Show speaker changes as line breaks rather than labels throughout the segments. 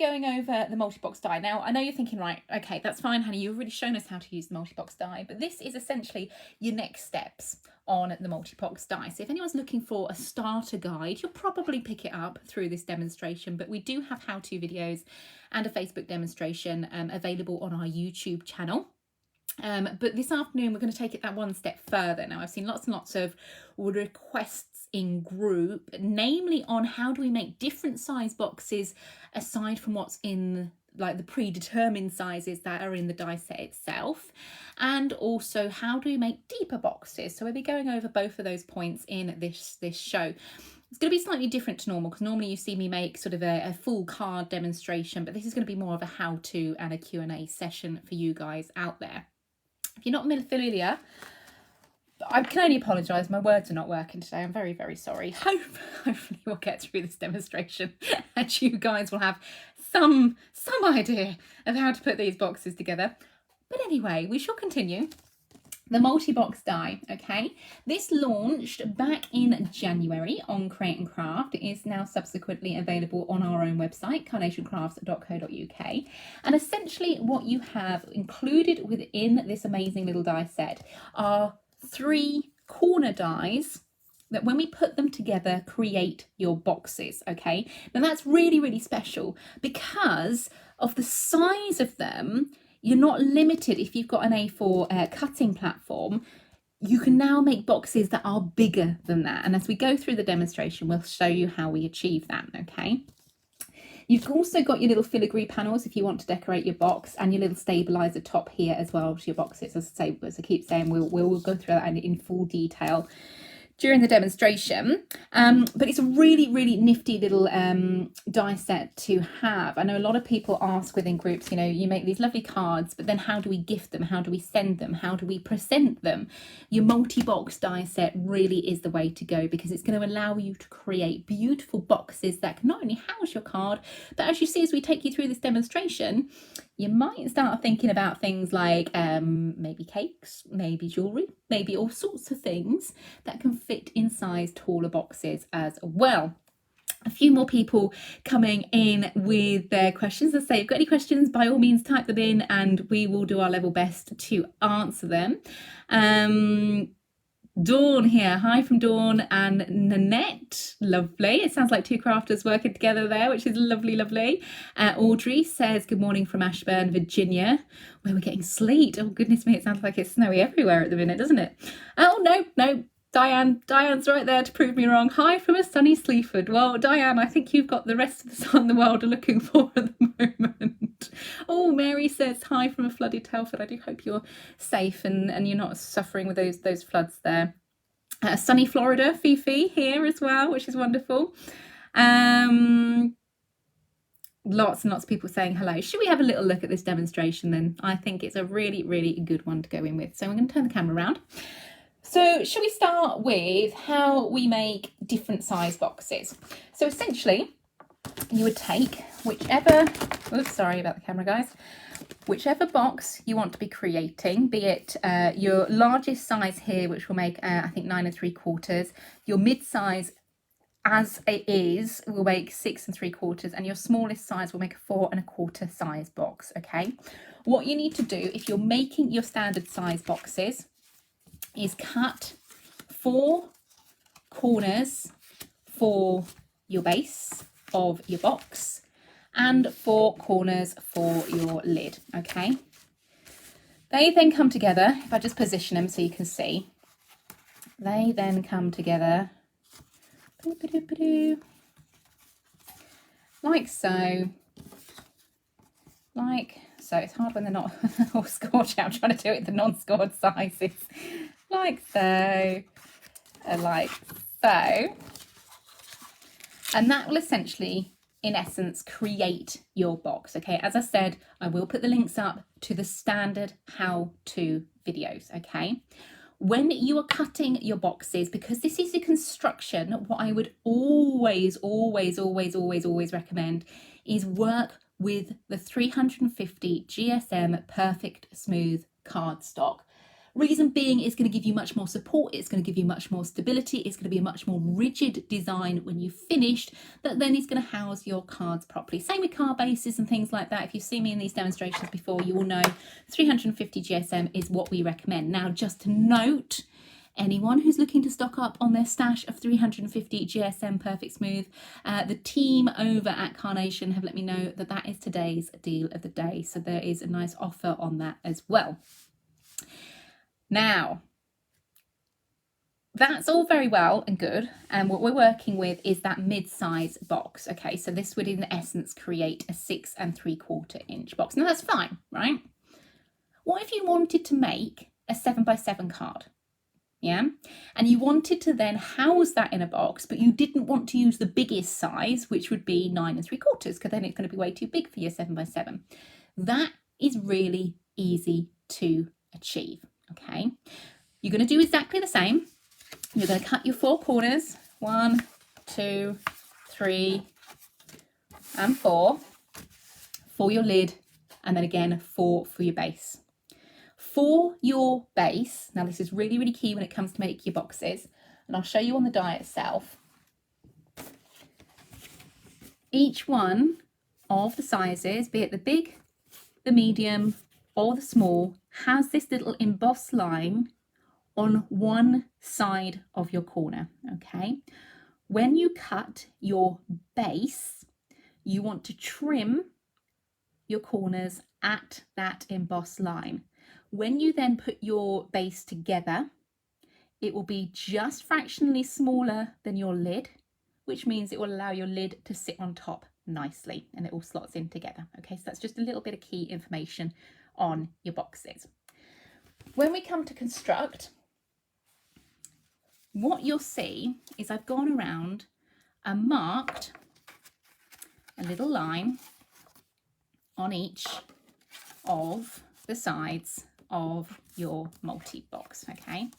going over the multi-box die. Now, I know you're thinking, right, okay, that's fine, Hannah, you've already shown us how to use the multi-box die, but this is essentially your next steps on the multi-box die. So if anyone's looking for a starter guide, you'll probably pick it up through this demonstration, but we do have how-to videos and a Facebook demonstration available on our YouTube channel. But this afternoon, we're going to take it that one step further. Now, I've seen lots and lots of requests in group, namely on how do we make different size boxes aside from what's in like the predetermined sizes that are in the die set itself, and also how do we make deeper boxes. So we'll be going over both of those points in this show. It's going to be slightly different to normal, because normally you see me make sort of a full card demonstration, but this is going to be more of a how-to and a Q&A session for you guys out there. If you're not familiar, I can only apologise. My words are not working today. I'm very, very sorry. Hopefully we'll get through this demonstration and you guys will have some idea of how to put these boxes together. But anyway, we shall continue. The multi-box die, okay? This launched back in January on Create and Craft. It is now subsequently available on our own website, carnationcrafts.co.uk. And essentially what you have included within this amazing little die set are 3 corner dies that when we put them together create your boxes, okay? Now that's really, really special because of the size of them. You're not limited. If you've got an A4 cutting platform, you can now make boxes that are bigger than that. And as we go through the demonstration, we'll show you how we achieve that, okay? You've also got your little filigree panels if you want to decorate your box, and your little stabilizer top here as well to your boxes. As I keep saying, we'll go through that in full detail during the demonstration, but it's a really, really nifty little die set to have. I know a lot of people ask within groups, you know, you make these lovely cards, but then how do we gift them? How do we send them? How do we present them? Your multi-box die set really is the way to go, because it's going to allow you to create beautiful boxes that can not only house your card, but as you see as we take you through this demonstration, you might start thinking about things like maybe cakes, maybe jewellery, maybe all sorts of things that can fit in size taller boxes as well. A few more people coming in with their questions. As I say, if you've got any questions, by all means type them in and we will do our level best to answer them. Dawn here, hi from Dawn and Nanette, lovely. It sounds like 2 crafters working together there, which is lovely, lovely. Audrey says good morning from Ashburn, Virginia, where we're getting sleet. Oh goodness me, it sounds like it's snowy everywhere at the minute, doesn't it? Oh no, Diane's right there to prove me wrong. Hi from a sunny Sleaford. Well, Diane, I think you've got the rest of the sun the world are looking for at the moment. Oh, Mary says hi from a flooded Telford. I do hope you're safe and you're not suffering with those floods there. Sunny Florida, Fifi here as well, which is wonderful. Lots and lots of people saying hello. Should we have a little look at this demonstration then? I think it's a really, really good one to go in with. So I'm going to turn the camera around. So shall we start with how we make different size boxes? So essentially you would take whichever, oops, sorry about the camera guys, whichever box you want to be creating, be it your largest size here, which will make I think 9 3/4, your mid-size as it is will make 6 3/4, and your smallest size will make a 4 1/4 size box, okay? What you need to do if you're making your standard size boxes is cut 4 corners for your base of your box and 4 corners for your lid, okay? They then come together, if I just position them so you can see, they then come together like so, it's hard when they're not all scored out. I'm trying to do it the non-scored sizes, like so, like so, and that will essentially, in essence, create your box, okay? As I said, I will put the links up to the standard how-to videos, okay? When you are cutting your boxes, because this is a construction, what I would always recommend is work with the 350 GSM Perfect Smooth cardstock. Reason being, it's going to give you much more support, it's going to give you much more stability, it's going to be a much more rigid design when you've finished, that then is going to house your cards properly. Same with card bases and things like that. If you've seen me in these demonstrations before, you will know 350 GSM is what we recommend. Now, just to note, anyone who's looking to stock up on their stash of 350 GSM Perfect Smooth, the team over at Carnation have let me know that that is today's deal of the day. So there is a nice offer on that as well. Now, that's all very well and good, and what we're working with is that mid-size box. Okay, so this would in essence create a 6 3/4 inch box. Now that's fine, right? What if you wanted to make a 7x7 card? Yeah, and you wanted to then house that in a box, but you didn't want to use the biggest size, which would be 9 3/4, because then it's going to be way too big for your 7x7. That is really easy to achieve. Okay, you're going to do exactly the same. You're going to cut your 4 corners, 1, 2, 3, and 4 for your lid, and then again 4 for your base. For your base, now this is really, really key when it comes to make your boxes, and I'll show you on the die itself. Each one of the sizes, be it the big, the medium, or the small, has this little embossed line on one side of your corner. Okay, when you cut your base, you want to trim your corners at that embossed line. When you then put your base together, it will be just fractionally smaller than your lid, which means it will allow your lid to sit on top nicely and it all slots in together. Okay, so that's just a little bit of key information on your boxes. When we come to construct, what you'll see is I've gone around and marked a little line on each of the sides of your multi-box. Okay,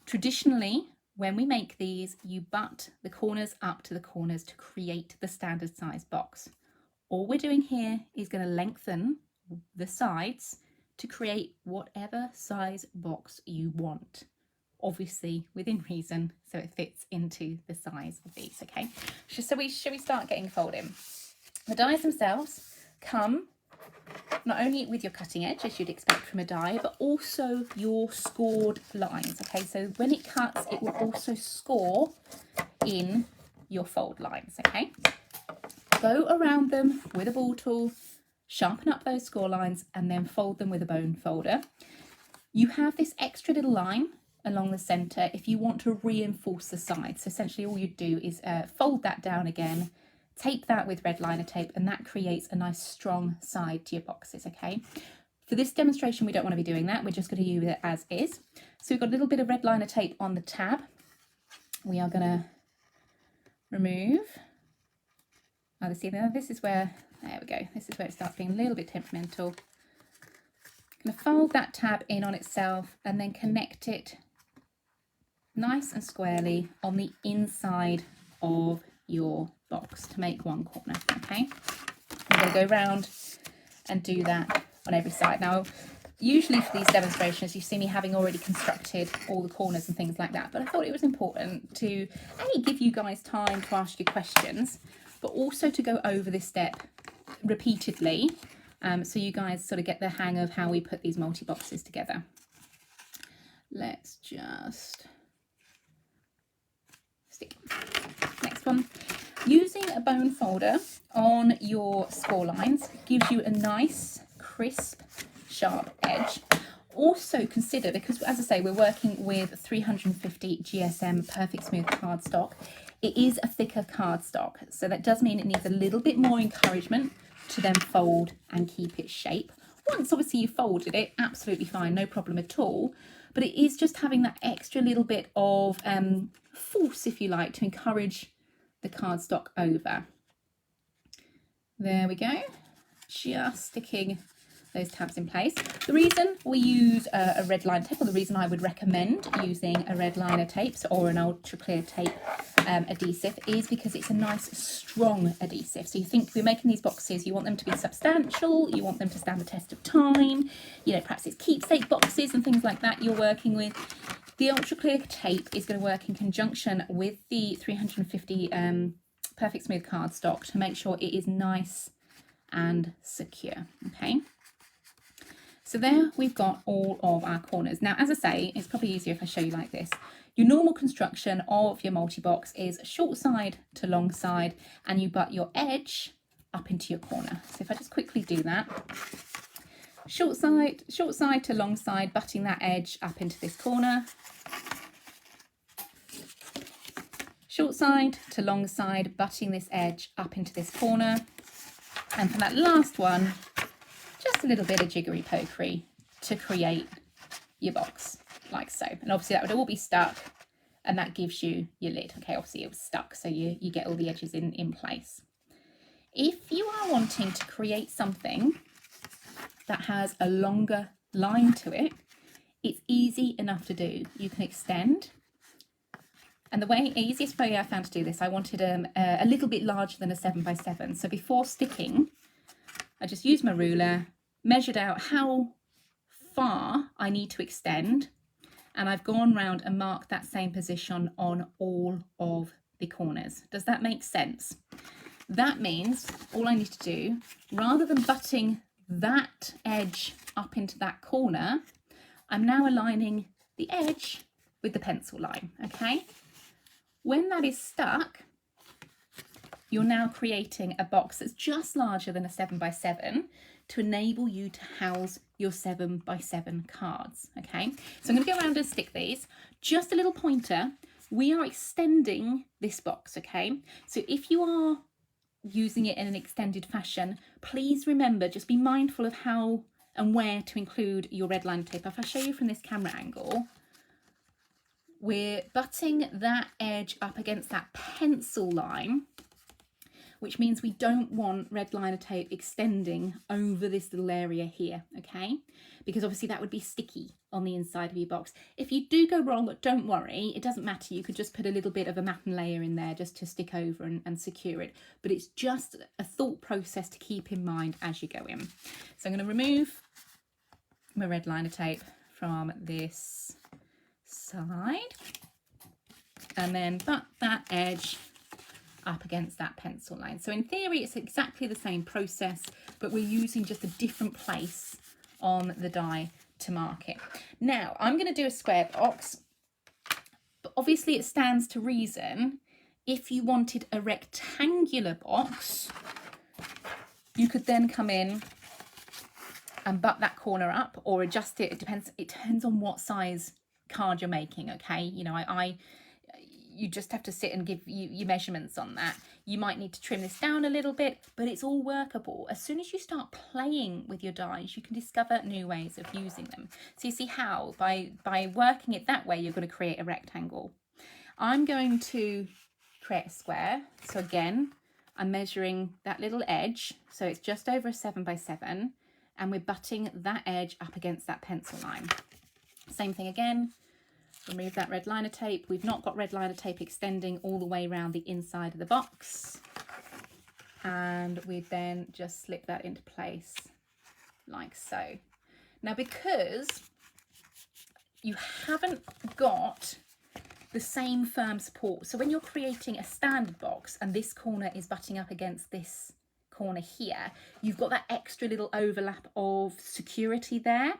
traditionally when we make these, you butt the corners up to the corners to create the standard size box. All we're doing here is going to lengthen the sides to create whatever size box you want, obviously within reason, so it fits into the size of these. Okay, should we start getting folding? The dies themselves come not only with your cutting edge, as you'd expect from a die, but also your scored lines. Okay, so when it cuts, it will also score in your fold lines. Okay, go around them with a ball tool, sharpen up those score lines, and then fold them with a bone folder. You have this extra little line along the center if you want to reinforce the sides. So essentially all you do is fold that down again, tape that with red liner tape, and that creates a nice strong side to your boxes. Okay, for this demonstration we don't want to be doing that, we're just going to use it as is. So we've got a little bit of red liner tape on the tab. We are going to remove, see now this is where, there we go, this is where it starts being a little bit temperamental. I'm going to fold that tab in on itself and then connect it nice and squarely on the inside of your box to make one corner. Okay, I'm going to go around and do that on every side. Now usually for these demonstrations you see me having already constructed all the corners and things like that, but I thought it was important to give you guys time to ask your questions, but also to go over this step repeatedly, so you guys sort of get the hang of how we put these multi-boxes together. Let's just stick. Next one. Using a bone folder on your score lines gives you a nice, crisp, sharp edge. Also consider, because as I say, we're working with 350 GSM Perfect Smooth cardstock, it is a thicker cardstock, so that does mean it needs a little bit more encouragement to then fold and keep its shape. Once obviously you folded it, absolutely fine, no problem at all, but it is just having that extra little bit of force, if you like, to encourage the cardstock over. There we go, just sticking those tabs in place. The reason we use a red liner tape, or the reason I would recommend using a red liner tape or an ultra clear tape adhesive is because it's a nice strong adhesive. So you think if you're making these boxes, you want them to be substantial, you want them to stand the test of time, you know, perhaps it's keepsake boxes and things like that you're working with. The ultra clear tape is going to work in conjunction with the 350 perfect smooth cardstock to make sure it is nice and secure. Okay, so there we've got all of our corners. Now, as I say, it's probably easier if I show you like this. Your normal construction of your multi-box is short side to long side, and you butt your edge up into your corner. So if I just quickly do that, short side to long side, butting that edge up into this corner. Short side to long side, butting this edge up into this corner. And for that last one, just a little bit of jiggery pokery to create your box, like so. And obviously that would all be stuck, and that gives you your lid. Okay, obviously it was stuck, so you get all the edges in place. If you are wanting to create something that has a longer line to it, it's easy enough to do. You can extend. And the easiest way I found to do this, I wanted a little bit larger than a 7x7. So before sticking, I just used my ruler, measured out how far I need to extend, and I've gone round and marked that same position on all of the corners. Does that make sense? That means all I need to do, rather than butting that edge up into that corner, I'm now aligning the edge with the pencil line, okay? When that is stuck, you're now creating a box that's just larger than a 7x7 to enable you to house your 7x7 cards, okay? So I'm going to go around and stick these. Just a little pointer, we are extending this box, okay? So if you are using it in an extended fashion, please remember, just be mindful of how and where to include your red line tape. If I show you from this camera angle, we're butting that edge up against that pencil line, which means we don't want red liner tape extending over this little area here, okay? Because obviously that would be sticky on the inside of your box. If you do go wrong, don't worry, it doesn't matter. You could just put a little bit of a matten layer in there just to stick over and secure it. But it's just a thought process to keep in mind as you go in. So I'm going to remove my red liner tape from this side and then butt that edge up against that pencil line. So in theory it's exactly the same process, but we're using just a different place on the die to mark it. Now I'm going to do a square box, but obviously it stands to reason if you wanted a rectangular box, you could then come in and butt that corner up or adjust it. It depends on what size card you're making, okay? You know, you just have to sit and give you measurements on that. You might need to trim this down a little bit, but it's all workable. As soon as you start playing with your dies, you can discover new ways of using them. So you see how by working it that way, you're going to create a rectangle. I'm going to create a square. So again, I'm measuring that little edge. So it's just over a 7x7, and we're butting that edge up against that pencil line. Same thing again. Remove that red liner tape. We've not got red liner tape extending all the way around the inside of the box. And we then just slip that into place like so. Now, because you haven't got the same firm support, so when you're creating a standard box and this corner is butting up against this corner here, you've got that extra little overlap of security there.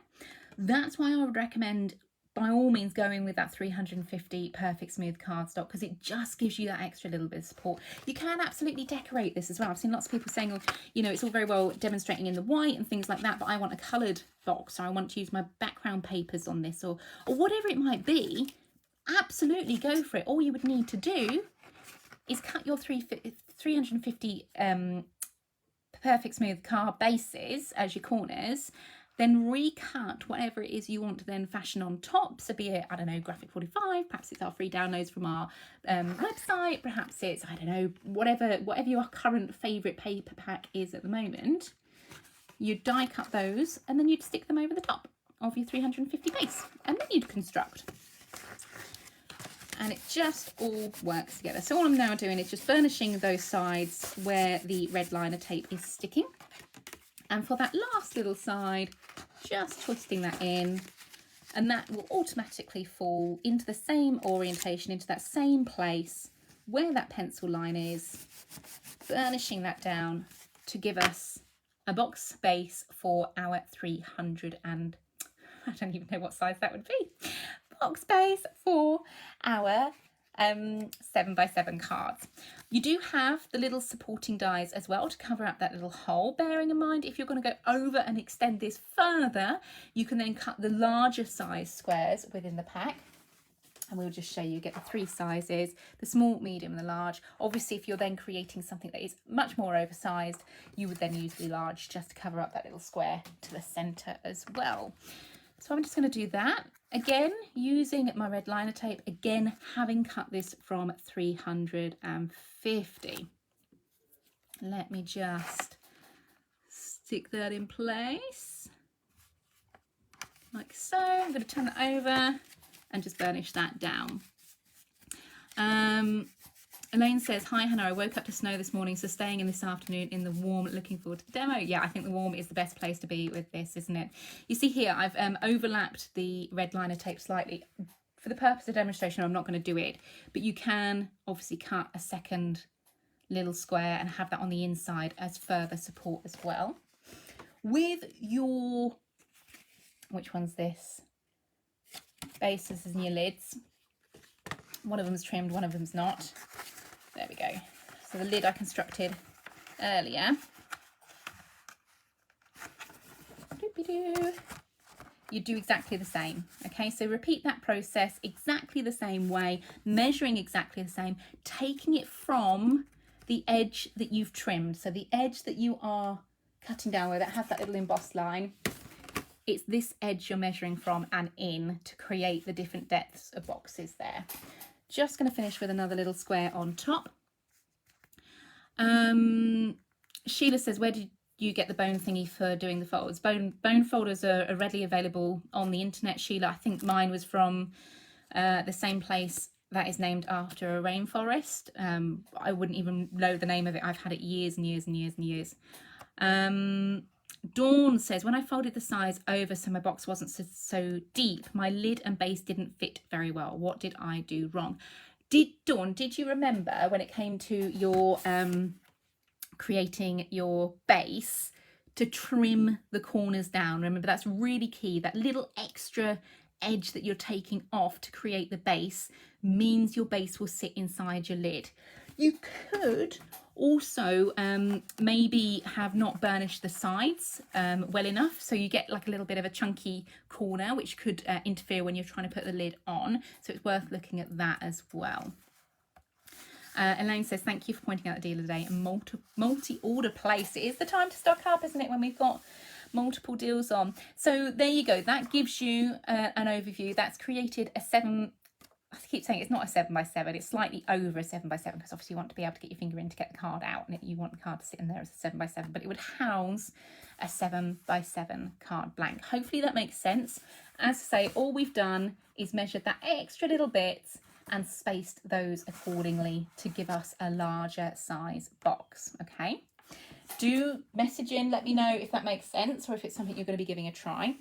That's why I would recommend by all means going with that 350 perfect smooth cardstock, because it just gives you that extra little bit of support. You can absolutely decorate this as well. I've seen lots of people saying, oh, you know, it's all very well demonstrating in the white and things like that, but I want a coloured box, or I want to use my background papers on this, or whatever it might be. Absolutely go for it. All you would need to do is cut your 350 perfect smooth card bases as your corners, then recut whatever it is you want to then fashion on top. So be it, I don't know, Graphic 45, perhaps it's our free downloads from our website, perhaps it's, I don't know, whatever your current favourite paper pack is at the moment. You'd die cut those and then you'd stick them over the top of your 350 base, and then you'd construct. and it just all works together. So all I'm now doing is just burnishing those sides where the red liner tape is sticking. And for that last little side, just twisting that in, and that will automatically fall into the same orientation, into that same place where that pencil line is, burnishing that down to give us a box base for our 300 and I don't even know what size that would be. Box base for our 7x7 cards. You do have the little supporting dies as well to cover up that little hole, bearing in mind if you're going to go over and extend this further, you can then cut the larger size squares within the pack. And we'll just show you, get the 3 sizes, the small, medium and the large. Obviously, if you're then creating something that is much more oversized, you would then use the large just to cover up that little square to the center as well. So I'm just going to do that. Again, using my red liner tape, again, having cut this from 350. Let me just stick that in place, like so. I'm going to turn it over and just burnish that down. Elaine says, hi Hannah, I woke up to snow this morning, so staying in this afternoon in the warm, looking forward to the demo. Yeah, I think the warm is the best place to be with this, isn't it? You see here, I've overlapped the red liner tape slightly. For the purpose of demonstration, I'm not going to do it, but you can obviously cut a second little square and have that on the inside as further support as well. With your, which one's this? Bases and your lids. One of them's trimmed, one of them's not. There we go. So the lid I constructed earlier. You do exactly the same. Okay, so repeat that process exactly the same way, measuring exactly the same, taking it from the edge that you've trimmed. So the edge that you are cutting down with, that has that little embossed line. It's this edge you're measuring from and in to create the different depths of boxes there. Just going to finish with another little square on top. Sheila says, where did you get the bone thingy for doing the folds? Bone folders are readily available on the internet, Sheila. I think mine was from the same place that is named after a rainforest. I wouldn't even know the name of it. I've had it years and years and years and years. Dawn says, when I folded the sides over so my box wasn't so deep, my lid and base didn't fit very well. What did I do wrong? Dawn, did you remember when it came to your creating your base to trim the corners down? Remember, that's really key. That little extra edge that you're taking off to create the base means your base will sit inside your lid. You could also maybe have not burnished the sides well enough, so you get like a little bit of a chunky corner, which could interfere when you're trying to put the lid on. So it's worth looking at that as well. Elaine says, thank you for pointing out the deal of the day and multi-order place. It is the time to stock up, isn't it, when we've got multiple deals on. So there you go. That gives you an overview. That's created a I keep saying it's not a 7x7, it's slightly over a 7x7, because obviously you want to be able to get your finger in to get the card out, and you want the card to sit in there as a 7x7, but it would house a 7x7 card blank. Hopefully that makes sense. As I say, all we've done is measured that extra little bit and spaced those accordingly to give us a larger size box. Okay, do message in, let me know if that makes sense or if it's something you're going to be giving a try.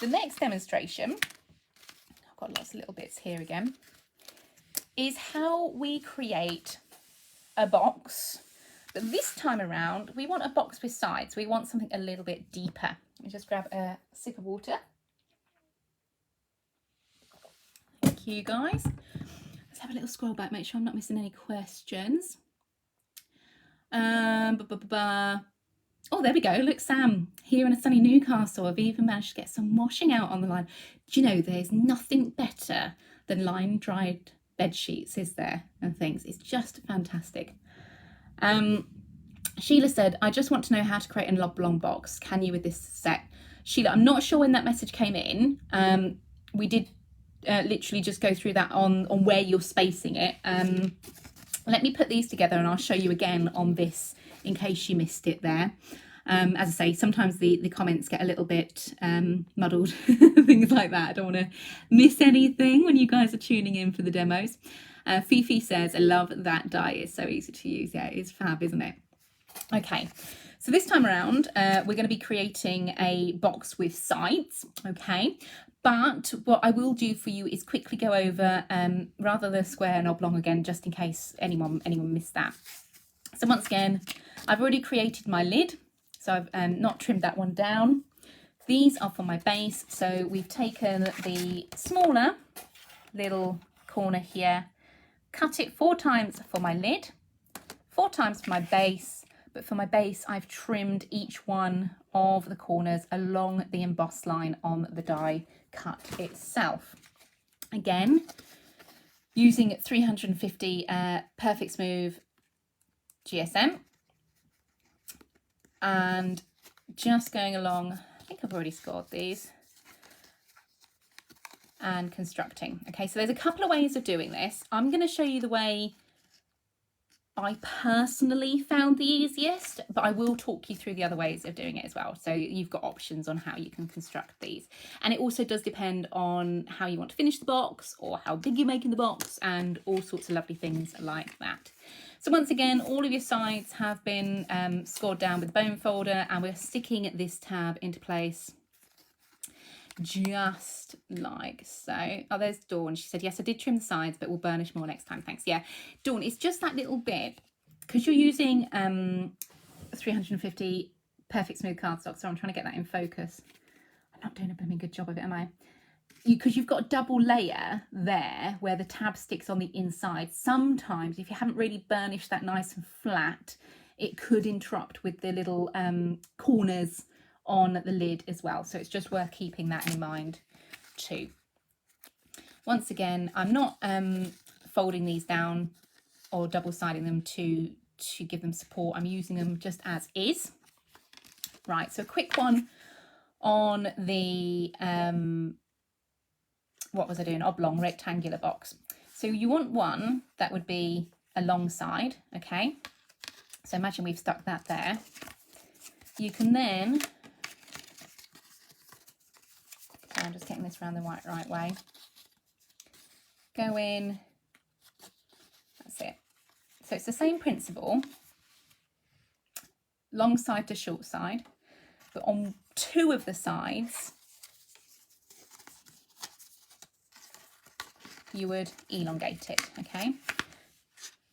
The next demonstration, got lots of little bits here again, is how we create a box, but this time around we want a box with sides. We want something a little bit deeper. Let me just grab a sip of water. Thank you guys. Let's have a little scroll back, make sure I'm not missing any questions. Oh, there we go. Look, Sam, here in a sunny Newcastle, I've even managed to get some washing out on the line. Do you know, there's nothing better than line-dried bed sheets, is there? And things. It's just fantastic. Sheila said, I just want to know how to create an oblong box. Can you with this set? Sheila, I'm not sure when that message came in. We did literally just go through that on where you're spacing it. Let me put these together and I'll show you again on this in case you missed it there. As I say, sometimes the comments get a little bit muddled, things like that. I don't want to miss anything when you guys are tuning in for the demos. Fifi says, I love that die, it's so easy to use. Yeah, it's fab, isn't it? Okay, so this time around, we're going to be creating a box with sides, okay? But what I will do for you is quickly go over rather the square and oblong again, just in case anyone missed that. So once again, I've already created my lid, so I've not trimmed that one down. These are for my base, so we've taken the smaller little corner here, cut it 4 times for my lid, 4 times for my base, but for my base I've trimmed each one of the corners along the embossed line on the die cut itself. Again, using 350 Perfect Smooth GSM, and just going along, I think I've already scored these, and constructing. Okay, so there's a couple of ways of doing this. I'm going to show you the way I personally found the easiest, but I will talk you through the other ways of doing it as well. So you've got options on how you can construct these. And it also does depend on how you want to finish the box or how big you're making the box and all sorts of lovely things like that. So once again, all of your sides have been scored down with bone folder, and we're sticking this tab into place just like so. Oh, there's Dawn. She said, yes, I did trim the sides, but we'll burnish more next time. Thanks. Yeah, Dawn, it's just that little bit, because you're using 350 Perfect Smooth cardstock. So I'm trying to get that in focus. I'm not doing a blooming good job of it, am I? Because you've got a double layer there where the tab sticks on the inside. Sometimes if you haven't really burnished that nice and flat, it could interrupt with the little corners on the lid as well. So it's just worth keeping that in mind too. Once again, I'm not folding these down or double siding them to give them support. I'm using them just as is. Right, so a quick one on the what was I doing? Oblong rectangular box. So you want one that would be a long side, okay? So imagine we've stuck that there. You can then, so I'm just getting this around the right way. Go in, that's it. So it's the same principle, long side to short side, but on 2 of the sides, you would elongate it, okay?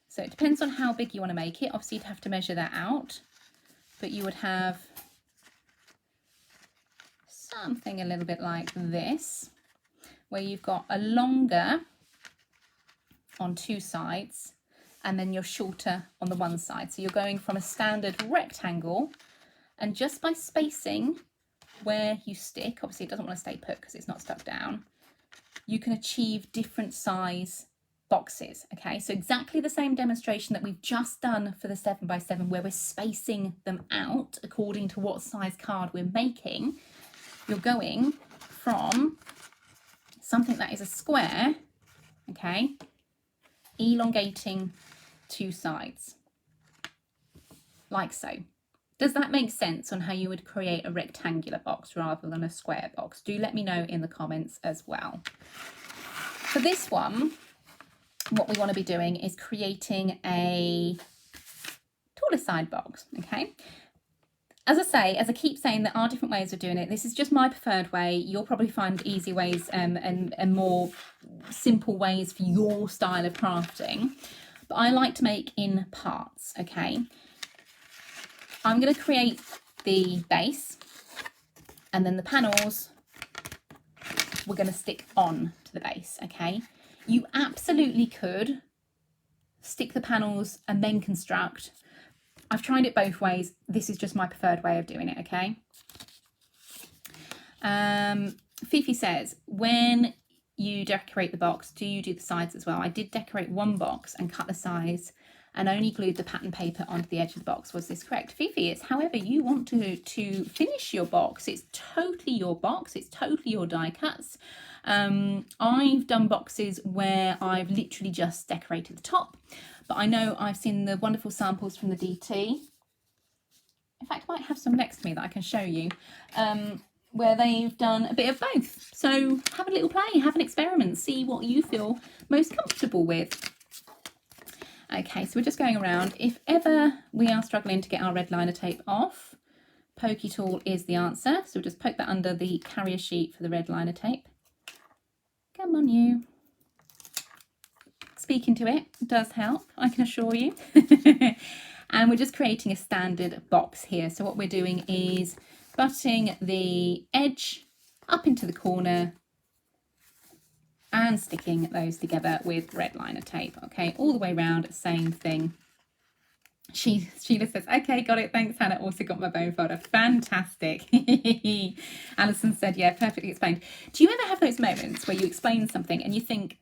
So it depends on how big you want to make it. Obviously, you'd have to measure that out, but you would have something a little bit like this, where you've got a longer on 2 sides, and then you're shorter on the one side. So you're going from a standard rectangle, and just by spacing where you stick, obviously it doesn't want to stay put because it's not stuck down, you can achieve different size boxes. Okay, so exactly the same demonstration that we've just done for the 7x7, where we're spacing them out according to what size card we're making. You're going from something that is a square, okay, elongating 2 sides like so. Does that make sense on how you would create a rectangular box rather than a square box? Do let me know in the comments as well. For this one, what we want to be doing is creating a taller side box, okay? As I say, as I keep saying, there are different ways of doing it. This is just my preferred way. You'll probably find easy ways and more simple ways for your style of crafting. But I like to make in parts, okay? I'm going to create the base, and then the panels we're going to stick on to the base, okay? You absolutely could stick the panels and then construct. I've tried it both ways. This is just my preferred way of doing it, okay? Fifi says, when you decorate the box, do you do the sides as well? I did decorate one box and cut the sides and only glued the pattern paper onto the edge of the box. Was this correct? Fifi, it's however you want to finish your box. It's totally your box. It's totally your die cuts. I've done boxes where I've literally just decorated the top, but I know I've seen the wonderful samples from the DT In fact, I might have some next to me that I can show you, where they've done a bit of both. So have a little play, have an experiment, see what you feel most comfortable with. Okay, so we're just going around. If ever we are struggling to get our red liner tape off, pokey tool is the answer. So we'll just poke that under the carrier sheet for the red liner tape. Come on, you. Speaking to it does help, I can assure you. And we're just creating a standard box here. So what we're doing is butting the edge up into the corner and sticking those together with red liner tape. Okay, all the way around, same thing. Sheila says, okay, got it. Thanks, Hannah. Also got my bone folder. Fantastic. Alison said, yeah, perfectly explained. Do you ever have those moments where you explain something and you think,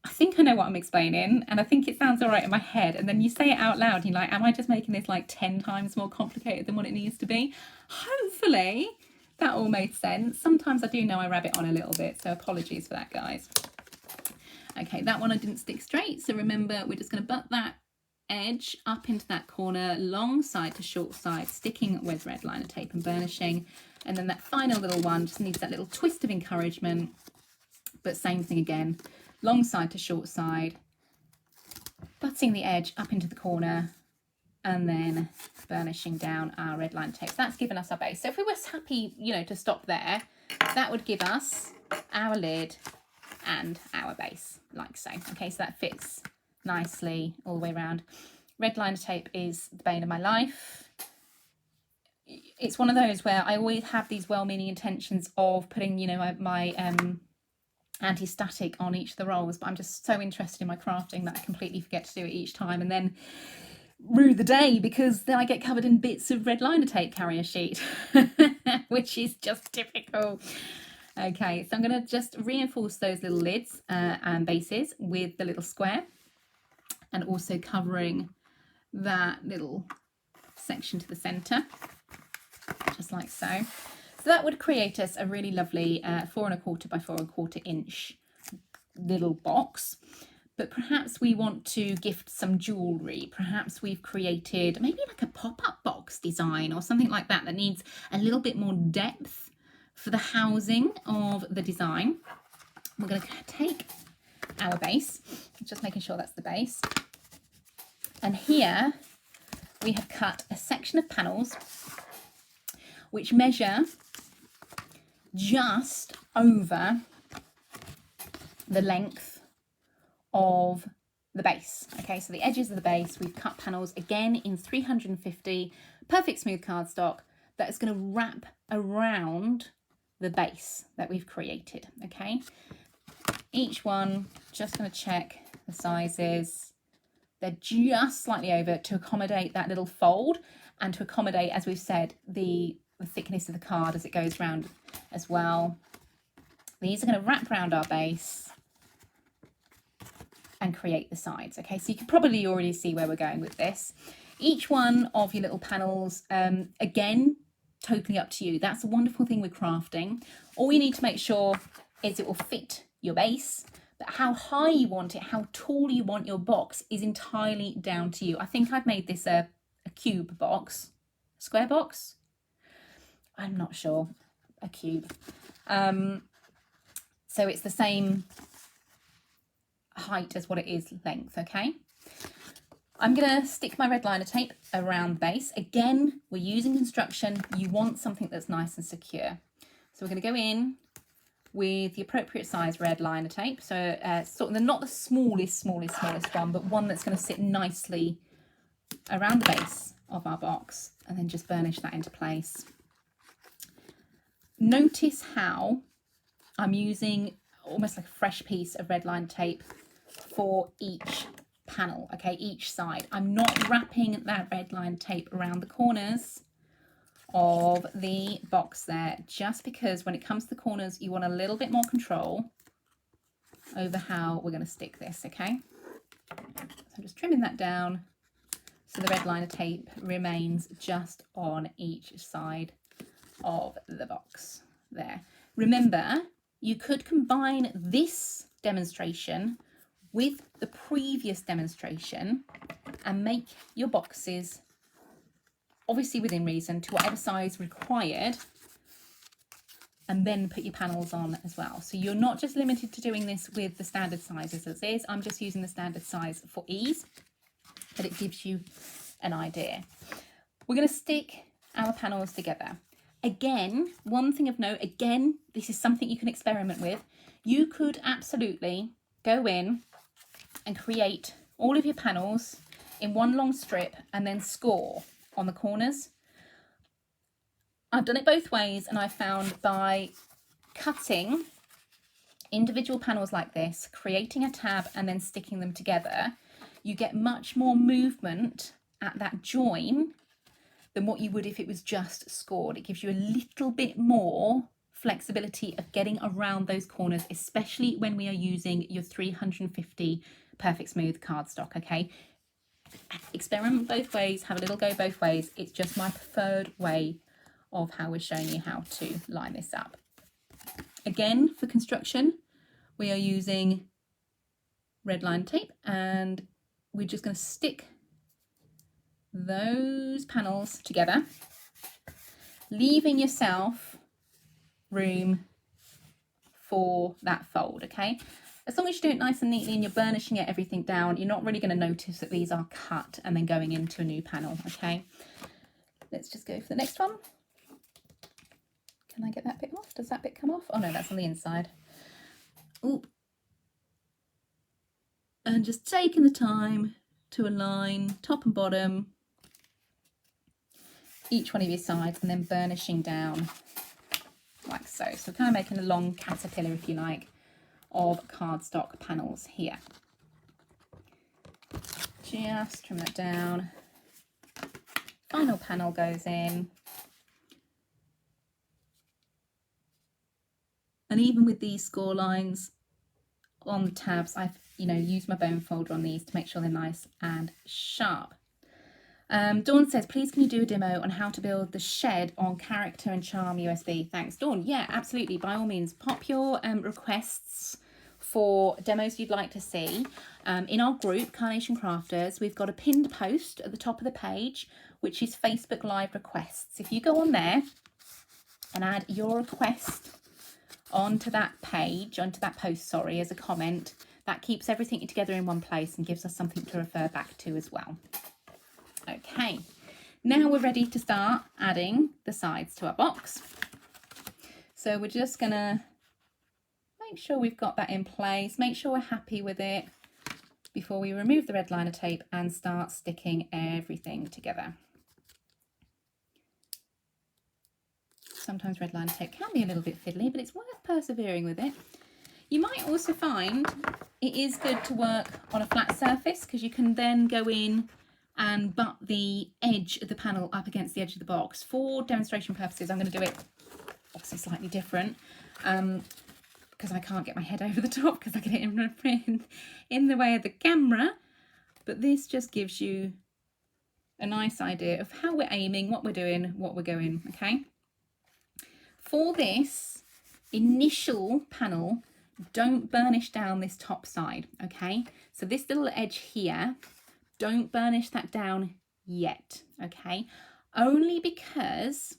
I think I know what I'm explaining and I think it sounds all right in my head, and then you say it out loud and you're like, am I just making this like 10 times more complicated than what it needs to be? Hopefully that all made sense. Sometimes I do know I rabbit on a little bit, so apologies for that, guys. Okay, that one I didn't stick straight, so remember we're just going to butt that edge up into that corner, long side to short side, sticking with red liner tape and burnishing. And then that final little one just needs that little twist of encouragement, but same thing again, long side to short side, butting the edge up into the corner and then burnishing down our red liner tape. So that's given us our base. So if we were happy, you know, to stop there, that would give us our lid and our base, like so. Okay, so that fits nicely all the way around. Red liner tape is the bane of my life. It's one of those where I always have these well-meaning intentions of putting, you know, my anti-static on each of the rolls, but I'm just so interested in my crafting that I completely forget to do it each time and then rue the day because then I get covered in bits of red liner tape carrier sheet, which is just typical. Okay, so I'm going to just reinforce those little lids and bases with the little square, and also covering that little section to the centre, just like so. So that would create us a really lovely 4 1/4 by 4 1/4 inch little box. But perhaps we want to gift some jewellery. Perhaps we've created maybe like a pop-up box design or something like that that needs a little bit more depth for the housing of the design. We're going to take our base, just making sure that's the base. And here we have cut a section of panels which measure just over the length of the base. Okay, so the edges of the base, we've cut panels again in 350 perfect smooth cardstock that is going to wrap around the base that we've created. Okay, each one, just going to check the sizes. They're just slightly over to accommodate that little fold and to accommodate, as we've said, the thickness of the card as it goes round as well. These are going to wrap around our base and create the sides. Okay, so you can probably already see where we're going with this. Each one of your little panels, again, totally up to you. That's a wonderful thing with crafting. All you need to make sure is it will fit your base, but how high you want it, how tall you want your box is entirely down to you. I think I've made this a cube box, square box, I'm not sure, a cube. So it's the same height as what it is length. Okay, I'm gonna stick my red liner tape around the base. Again, we're using construction, you want something that's nice and secure, so we're going to go in with the appropriate size red liner tape. So sort of not the smallest one, but one that's going to sit nicely around the base of our box, and then just burnish that into place. Notice how I'm using almost like a fresh piece of red liner tape for each panel, okay, each side. I'm not wrapping that red liner tape around the corners of the box there, just because when it comes to the corners you want a little bit more control over how we're going to stick this. Okay, so I'm just trimming that down so the red liner tape remains just on each side of the box there. Remember, you could combine this demonstration with the previous demonstration and make your boxes obviously within reason, to whatever size required, and then put your panels on as well. So you're not just limited to doing this with the standard sizes as is. I'm just using the standard size for ease, but it gives you an idea. We're going to stick our panels together. Again, one thing of note, again, this is something you can experiment with. You could absolutely go in and create all of your panels in one long strip and then score on the corners. I've done it both ways, and I found by cutting individual panels like this, creating a tab and then sticking them together, you get much more movement at that join than what you would if it was just scored. It gives you a little bit more flexibility of getting around those corners, especially when we are using your 350 Perfect Smooth cardstock, okay? Experiment both ways, have a little go both ways. It's just my preferred way of how we're showing you how to line this up. Again, for construction, we are using red line tape, and we're just going to stick those panels together, leaving yourself room for that fold, okay? As long as you do it nice and neatly and you're burnishing it, everything down, you're not really going to notice that these are cut and then going into a new panel, okay? Let's just go for the next one. Can I get that bit off? Does that bit come off? Oh no, that's on the inside. Ooh. And just taking the time to align top and bottom, each one of your sides, and then burnishing down like so. So kind of making a long caterpillar, if you like, of cardstock panels here. Just trim that down. Final panel goes in. And even with these score lines on the tabs, I've, used my bone folder on these to make sure they're nice and sharp. Dawn says, please can you do a demo on how to build the shed on Character and Charm USB? Thanks, Dawn. Yeah, absolutely. By all means, pop your requests for demos you'd like to see. In our group, Carnation Crafters, we've got a pinned post at the top of the page, which is Facebook Live requests. If you go on there and add your request onto that page, onto that post, sorry, as a comment, that keeps everything together in one place and gives us something to refer back to as well. Okay, now we're ready to start adding the sides to our box. So we're just gonna make sure we've got that in place, make sure we're happy with it before we remove the red liner tape and start sticking everything together. Sometimes red liner tape can be a little bit fiddly, but it's worth persevering with it. You might also find it is good to work on a flat surface, because you can then go in and butt the edge of the panel up against the edge of the box. For demonstration purposes, I'm going to do it obviously slightly different, because I can't get my head over the top because I get it in the way of the camera. But this just gives you a nice idea of how we're aiming, what we're doing, what we're going, okay? For this initial panel, don't burnish down this top side, okay? So this little edge here, don't burnish that down yet, okay? Only because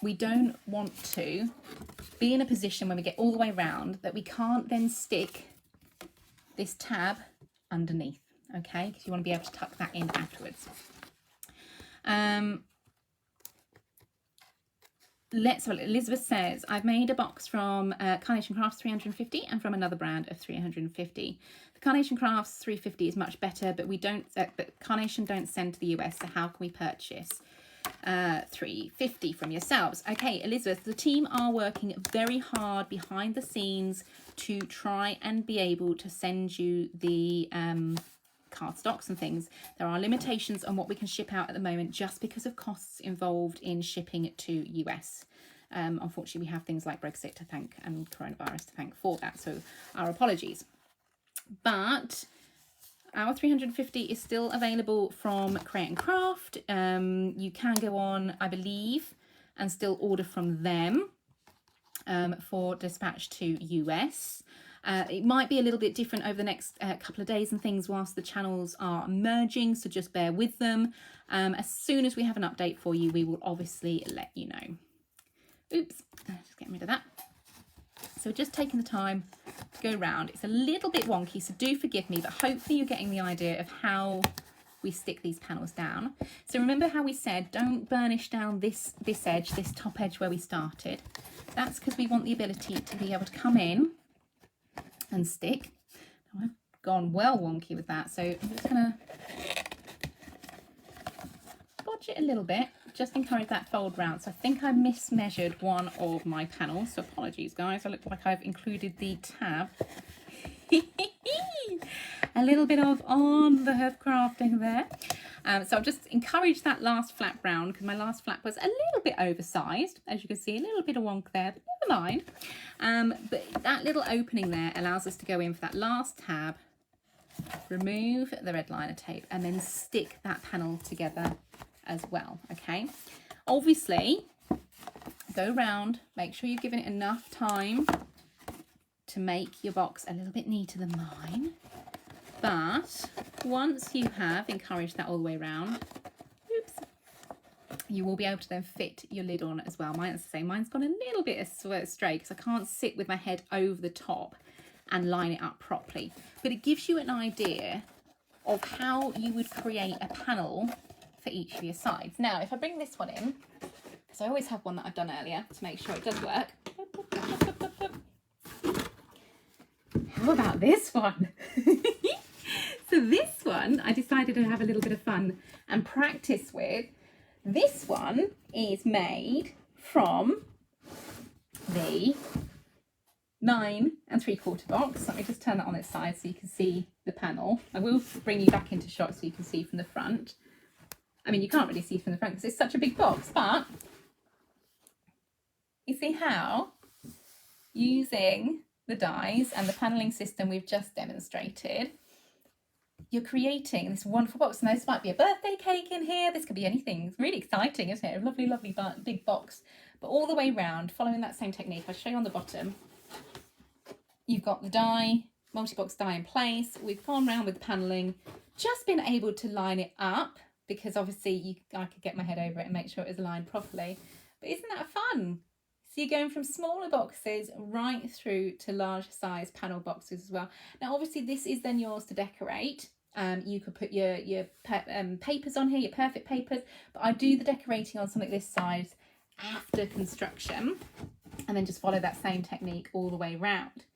we don't want to be in a position when we get all the way around that we can't then stick this tab underneath, okay? Because you want to be able to tuck that in afterwards. Elizabeth says, I've made a box from Carnation Crafts 350 and from another brand of 350. The Carnation Crafts 350 is much better, but but Carnation don't send to the US, so how can we purchase 350 from yourselves? Okay, Elizabeth, the team are working very hard behind the scenes to try and be able to send you the cardstocks and things. There are limitations on what we can ship out at the moment just because of costs involved in shipping it to US. Unfortunately, we have things like Brexit to thank and coronavirus to thank for that, so our apologies. But our 350 is still available from Create and Craft. You can go on, I believe, and still order from them for dispatch to US. It might be a little bit different over the next couple of days and things whilst the channels are merging, so just bear with them. As soon as we have an update for you, we will obviously let you know. Oops, just getting rid of that. So we're just taking the time to go round. It's a little bit wonky, so do forgive me, but hopefully you're getting the idea of how we stick these panels down. So remember how we said don't burnish down this edge, this top edge where we started. That's because we want the ability to be able to come in and stick. Oh, I've gone well wonky with that, so I'm just going to bodge it a little bit, just encourage that fold round. So I think I mismeasured one of my panels, so apologies guys, I look like I've included the tab. A little bit of on the herb crafting there. So I've just encouraged that last flap round because my last flap was a little bit oversized. As you can see, a little bit of wonk there, but never mind. But that little opening there allows us to go in for that last tab, remove the red liner tape, and then stick that panel together as well, okay? Obviously, go round, make sure you've given it enough time to make your box a little bit neater than mine. But once you have encouraged that all the way around, oops, you will be able to then fit your lid on as well. Mine, as I say, mine's got a little bit astray because I can't sit with my head over the top and line it up properly. But it gives you an idea of how you would create a panel for each of your sides. Now, if I bring this one in, because I always have one that I've done earlier to make sure it does work. How about this one? So this one, I decided to have a little bit of fun and practice with. This one is made from the 9 3/4 box. Let me just turn that on its side so you can see the panel. I will bring you back into shot so you can see from the front. I mean, you can't really see from the front because it's such a big box, but you see how using the dies and the paneling system we've just demonstrated, you're creating this wonderful box. And this might be a birthday cake in here. This could be anything. It's really exciting, isn't it? A lovely, lovely big box. But all the way round, following that same technique, I'll show you on the bottom. You've got the die, multi-box die in place. We've gone round with the paneling, just been able to line it up because obviously I could get my head over it and make sure it was aligned properly. But isn't that fun? So you're going from smaller boxes right through to larger size panel boxes as well. Now, obviously, this is then yours to decorate. You could put your papers on here, your perfect papers, but I do the decorating on something this size after construction and then just follow that same technique all the way round.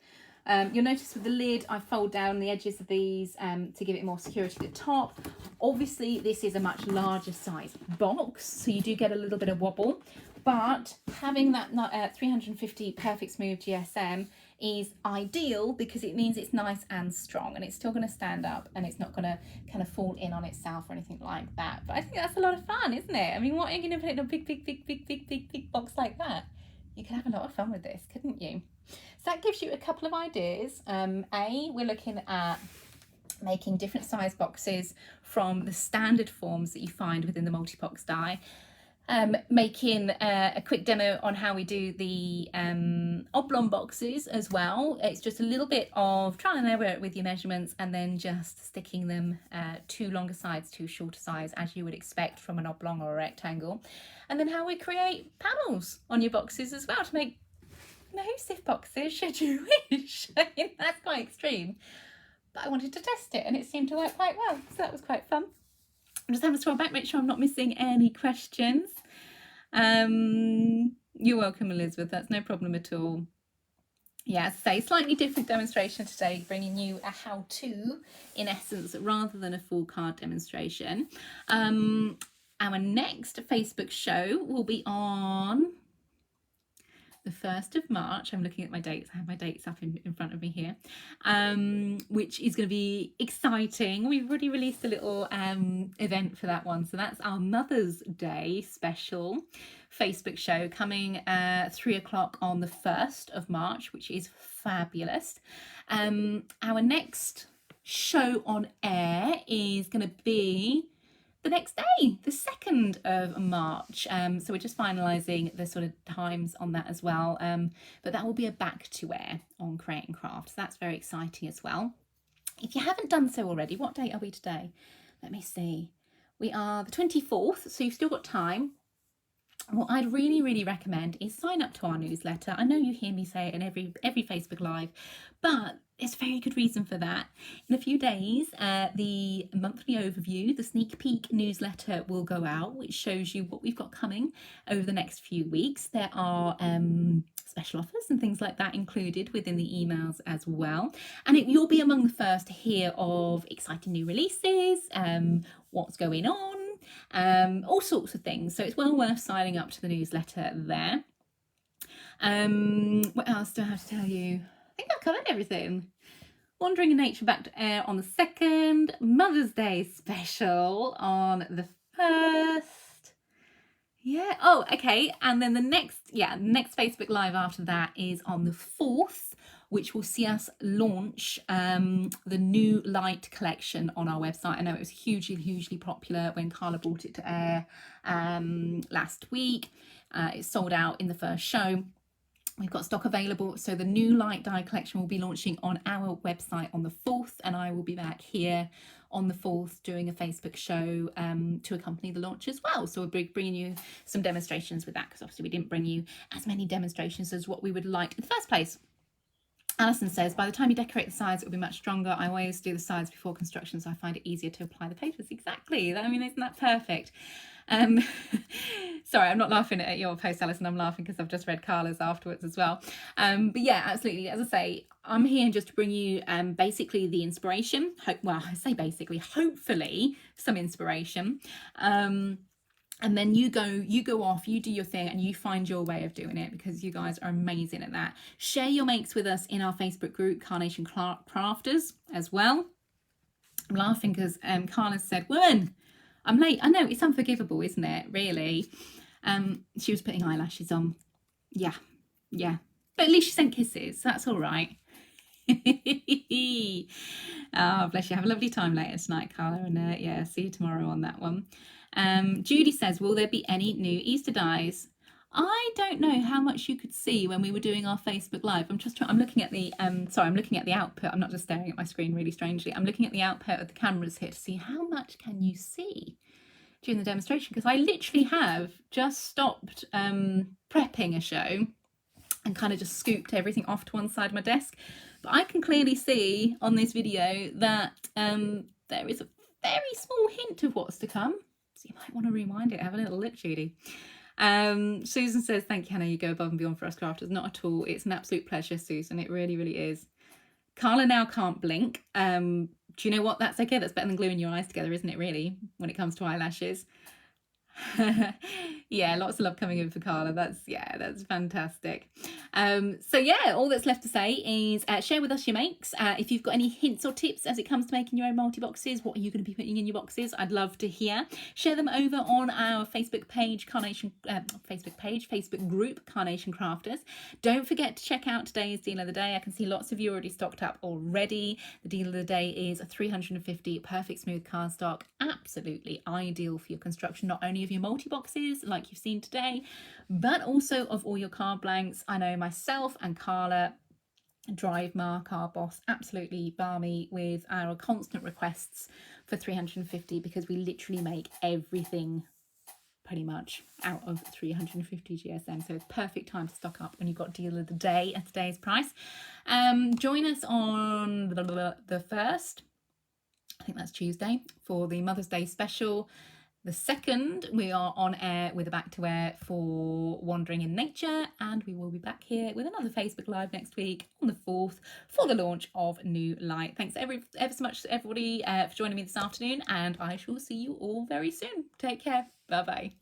You'll notice with the lid, I fold down the edges of these to give it more security at the top. Obviously, this is a much larger size box, so you do get a little bit of wobble. But having that 350 Perfect Smooth GSM is ideal because it means it's nice and strong and it's still going to stand up and it's not going to kind of fall in on itself or anything like that. But I think that's a lot of fun, isn't it? I mean, what are you going to put in a big box like that? You could have a lot of fun with this, couldn't you? So that gives you a couple of ideas. We're looking at making different size boxes from the standard forms that you find within the multi-box die. Making a quick demo on how we do the oblong boxes as well. It's just a little bit of trial and error with your measurements and then just sticking them two longer sides, two shorter sides, as you would expect from an oblong or a rectangle. And then how we create panels on your boxes as well to make no-sif boxes should you wish. I mean, that's quite extreme. But I wanted to test it and it seemed to work quite well. So that was quite fun. I'm just having to scroll back, make sure I'm not missing any questions. You're welcome, Elizabeth. That's no problem at all. Yeah, as I say, slightly different demonstration today, bringing you a how-to, in essence, rather than a full card demonstration. Our next Facebook show will be on the 1st of March. I'm looking at my dates. I have my dates up in front of me here, which is going to be exciting. We've already released a little event for that one. So that's our Mother's Day special Facebook show coming 3 o'clock on the 1st of March, which is fabulous. Our next show on air is going to be the next day, the 2nd of March. So we're just finalising the sort of times on that as well. But that will be a back to wear on Create and Craft. So that's very exciting as well. If you haven't done so already, what date are we today? Let me see. We are the 24th, so you've still got time. What I'd really recommend is sign up to our newsletter. I know you hear me say it in every Facebook Live, but there's a very good reason for that. In a few days, the monthly overview, the sneak peek newsletter will go out, which shows you what we've got coming over the next few weeks. There are special offers and things like that included within the emails as well. And you'll be among the first to hear of exciting new releases, what's going on, all sorts of things. So it's well worth signing up to the newsletter there. What else do I have to tell you? I think I've covered everything. Wandering in Nature back to air on the 2nd. Mother's Day special on the 1st. Yeah. Oh, okay. And then the next Facebook Live after that is on the 4th, which will see us launch the new light collection on our website. I know it was hugely popular when Carla brought it to air last week. It sold out in the first show. We've got stock available. So the new light dye collection will be launching on our website on the 4th, and I will be back here on the 4th doing a Facebook show to accompany the launch as well. So we'll be bringing you some demonstrations with that, because obviously we didn't bring you as many demonstrations as what we would like in the first place. Alison says, by the time you decorate the sides, it will be much stronger. I always do the sides before construction, so I find it easier to apply the papers. Exactly. I mean, isn't that perfect? Sorry, I'm not laughing at your post, Alison. I'm laughing because I've just read Carla's afterwards as well. But yeah, absolutely. As I say, I'm here just to bring you basically the inspiration. Well, I say basically, hopefully some inspiration. And then you go off, you do your thing, and you find your way of doing it, because you guys are amazing at that. Share your makes with us in our Facebook group, Carnation Crafters, as well. I'm laughing because Carla said, "Woman, I'm late." I know, it's unforgivable, isn't it? Really. She was putting eyelashes on. Yeah. But at least she sent kisses. That's all right. Oh, bless you. Have a lovely time later tonight, Carla. And yeah, see you tomorrow on that one. Judy says, will there be any new Easter dies? I don't know how much you could see when we were doing our Facebook Live. I'm looking at the I'm looking at the output. I'm not just staring at my screen really strangely. I'm looking at the output of the cameras here to see how much can you see during the demonstration, because I literally have just stopped prepping a show and kind of just scooped everything off to one side of my desk. But I can clearly see on this video that there is a very small hint of what's to come. So you might want to rewind it, have a little look, Judy. Susan says, thank you, Hannah, you go above and beyond for us crafters. Not at all. It's an absolute pleasure, Susan. It really is. Carla now can't blink. Do you know what? That's okay. That's better than gluing your eyes together, isn't it, really, when it comes to eyelashes? Yeah, lots of love coming in for Carla. That's fantastic. So yeah, all that's left to say is share with us your makes. If you've got any hints or tips as it comes to making your own multi-boxes, what are you going to be putting in your boxes? I'd love to hear. Share them over on our Facebook page, Facebook group, Carnation Crafters. Don't forget to check out today's deal of the day. I can see lots of you already stocked up already. The deal of the day is a 350 perfect smooth cardstock, absolutely ideal for your construction, not only of your multi-boxes like you've seen today, but also of all your card blanks. I know myself and Carla drive Mark, our boss, absolutely balmy with our constant requests for 350, because we literally make everything pretty much out of 350 GSM. So it's perfect time to stock up when you've got deal of the day at today's price. Join us on the 1st, I think that's Tuesday, for the Mother's Day special. The 2nd, we are on air with a back to air for Wandering in Nature, and we will be back here with another Facebook Live next week on the 4th for the launch of New Light. Thanks ever so much to everybody for joining me this afternoon, and I shall see you all very soon. Take care. Bye bye.